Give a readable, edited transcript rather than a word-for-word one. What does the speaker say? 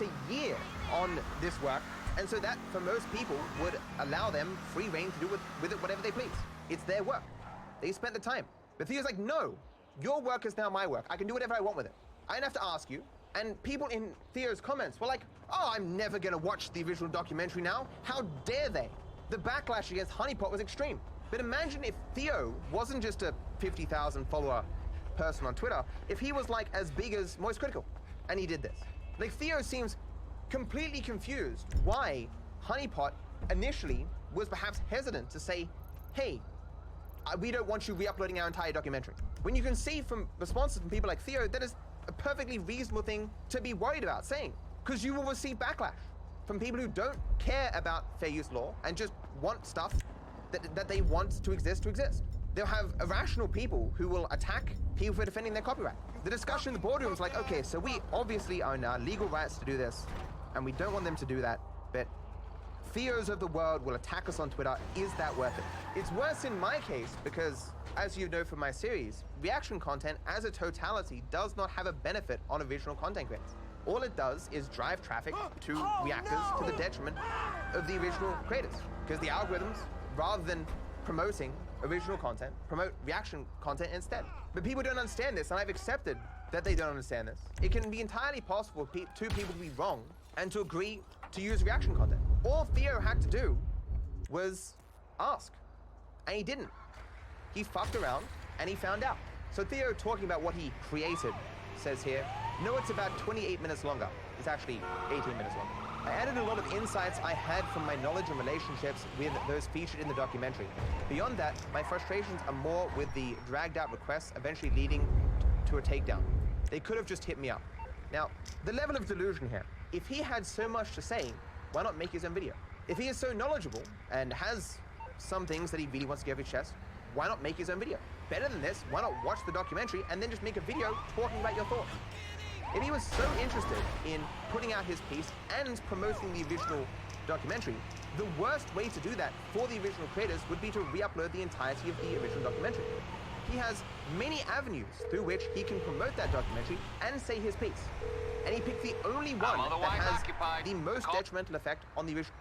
a year on this work, and so that, for most people, would allow them free reign to do with it whatever they please. It's their work. They spent the time. But Theo's like, no, your work is now my work. I can do whatever I want with it. I don't have to ask you. And people in Theo's comments were like, oh, I'm never going to watch the original documentary now. How dare they? The backlash against Honeypot was extreme. But imagine if Theo wasn't just a 50,000 follower person on Twitter, if he was like as big as Moist Critical, and he did this. Like, Theo seems completely confused why Honeypot initially was perhaps hesitant to say, hey, we don't want you re-uploading our entire documentary. When you can see from responses from people like Theo, that is a perfectly reasonable thing to be worried about saying, because you will receive backlash from people who don't care about fair use law and just want stuff that they want to exist. They'll have irrational people who will attack people for defending their copyright. The discussion in the boardroom is like, okay, so we obviously own our legal rights to do this, and we don't want them to do that, but Theos of the world will attack us on Twitter. Is that worth it? It's worse in my case because, as you know from my series, reaction content as a totality does not have a benefit on original content creators. All it does is drive traffic to reactors to the detriment of the original creators, because the algorithms, rather than promoting original content, promote reaction content instead. But people don't understand this, and I've accepted that they don't understand this. It can be entirely possible for two people to be wrong and to agree to use reaction content. All Theo had to do was ask, and he didn't. He fucked around, and he found out. So Theo, talking about what he created, says here, no, it's about 28 minutes longer. It's actually 18 minutes longer. I added a lot of insights I had from my knowledge and relationships with those featured in the documentary. Beyond that, my frustrations are more with the dragged out requests eventually leading to a takedown. They could have just hit me up. Now, the level of delusion here, if he had so much to say, why not make his own video? If he is so knowledgeable and has some things that he really wants to get off his chest, why not make his own video? Better than this, why not watch the documentary and then just make a video talking about your thoughts? If he was so interested in putting out his piece and promoting the original documentary, the worst way to do that for the original creators would be to re-upload the entirety of the original documentary. He has many avenues through which he can promote that documentary and say his piece. And he picked the only one that has the most detrimental effect on the original.